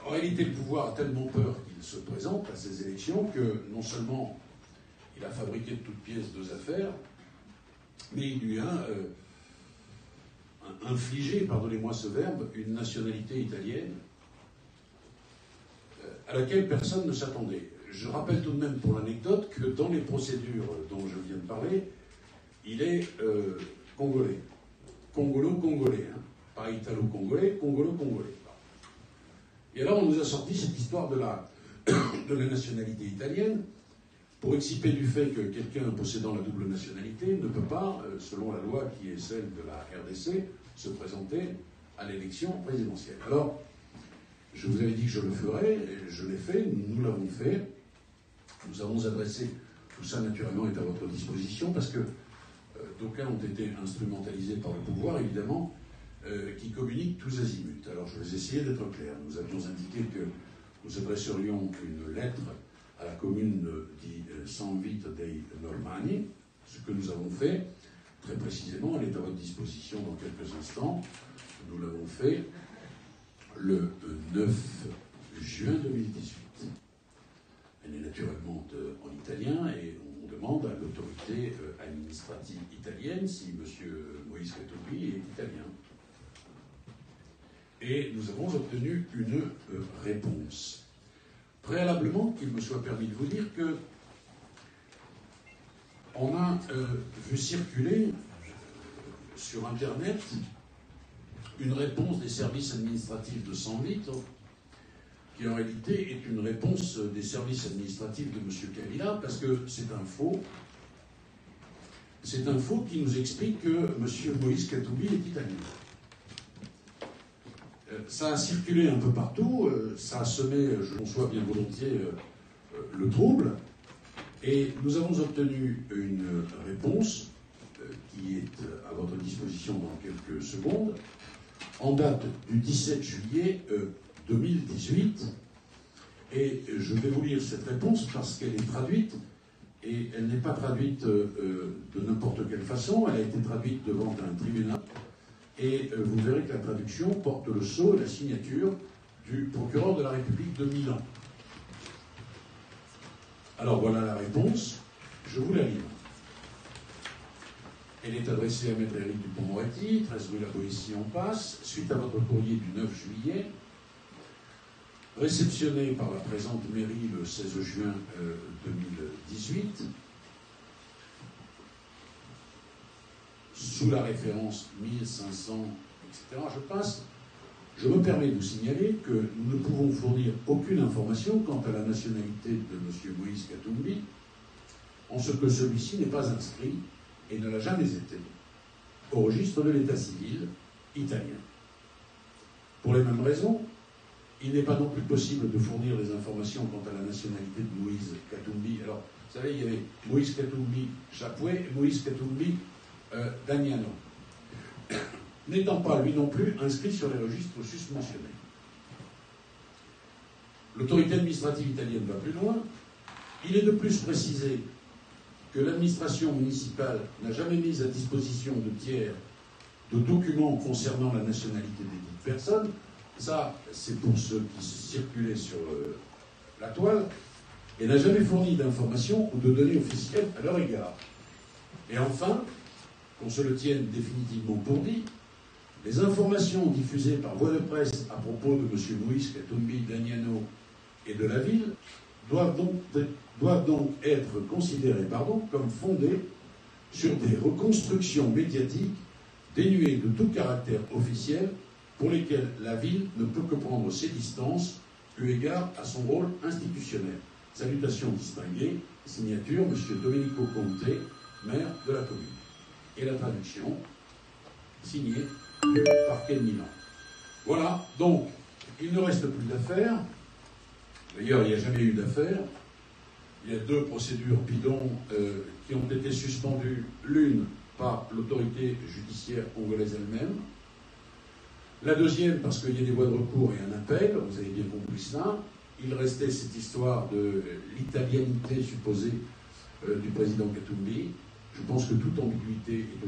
En réalité, le pouvoir a tellement peur qu'il se présente à ces élections que non seulement il a fabriqué de toutes pièces 2 affaires, mais il lui a infligé, pardonnez-moi ce verbe, une nationalité italienne à laquelle personne ne s'attendait. Je rappelle tout de même pour l'anecdote que dans les procédures dont je viens de parler, il est congolais. Congolo-congolais, hein. Pas italo-congolais, congolo-congolais. Et alors on nous a sorti cette histoire de la nationalité italienne pour exciper du fait que quelqu'un possédant la double nationalité ne peut pas, selon la loi qui est celle de la RDC, se présenter à l'élection présidentielle. Alors, je vous avais dit que je le ferais, et je l'ai fait, nous l'avons fait. Nous avons adressé, tout ça naturellement est à votre disposition, parce que d'aucuns ont été instrumentalisés par le pouvoir, évidemment, qui communiquent tous azimuts. Alors je vais essayer d'être clair. Nous avions indiqué que nous adresserions une lettre à la commune di San Vito dei Normanni, ce que nous avons fait, très précisément, elle est à votre disposition dans quelques instants. Nous l'avons fait le 9 juin 2018. Elle est naturellement en italien et on demande à l'autorité administrative italienne si M. Moïse Katumbi est italien. Et nous avons obtenu une réponse. Préalablement, qu'il me soit permis de vous dire que on a vu circuler sur Internet une réponse des services administratifs de San Vito, qui en réalité est une réponse des services administratifs de M. Kabila, parce que c'est un faux. C'est un faux qui nous explique que M. Moïse Katumbi est italien. Ça a circulé un peu partout, ça a semé, je conçois bien volontiers, le trouble, et nous avons obtenu une réponse qui est à votre disposition dans quelques secondes, en date du 17 juillet 2018, et je vais vous lire cette réponse parce qu'elle est traduite, et elle n'est pas traduite de n'importe quelle façon, elle a été traduite devant un tribunal, et vous verrez que la traduction porte le sceau et la signature du procureur de la République de Milan. Alors voilà la réponse, je vous la livre. Elle est adressée à Maître Éric Dupond-Moretti, 13 rue La Boétie en Passe, suite à votre courrier du 9 juillet, réceptionné par la présente mairie le 16 juin 2018, sous la référence 1500, etc. Je passe. Je me permets de vous signaler que nous ne pouvons fournir aucune information quant à la nationalité de M. Moïse Katumbi, en ce que celui-ci n'est pas inscrit, et ne l'a jamais été, au registre de l'état civil italien. Pour les mêmes raisons, il n'est pas non plus possible de fournir des informations quant à la nationalité de Moïse Katumbi. Alors, vous savez, il y avait Moïse Katumbi Chapoué et Moïse Katumbi Dagnano, n'étant pas lui non plus inscrit sur les registres susmentionnés. L'autorité administrative italienne va plus loin. Il est de plus précisé que l'administration municipale n'a jamais mis à disposition de tiers de documents concernant la nationalité des dites personnes. Ça, c'est pour ceux qui circulaient sur la toile, et n'a jamais fourni d'informations ou de données officielles à leur égard. Et enfin, qu'on se le tienne définitivement pour dit, les informations diffusées par voie de presse à propos de M. Moïse Katumbi Dagnano et de la ville doivent donc être considérées comme fondées sur des reconstructions médiatiques dénuées de tout caractère officiel, pour lesquelles la ville ne peut que prendre ses distances eu égard à son rôle institutionnel. Salutations distinguées, signature M. Domenico Conte, maire de la commune. Et la traduction, signée du parquet de Milan. Voilà, donc, il ne reste plus d'affaires. D'ailleurs, il n'y a jamais eu d'affaires. Il y a 2 procédures bidons qui ont été suspendues, l'une par l'autorité judiciaire congolaise elle-même, la deuxième parce qu'il y a des voies de recours et un appel, vous avez bien compris cela. Il restait cette histoire de l'italianité supposée du président Katumbi. Je pense que toute ambiguïté est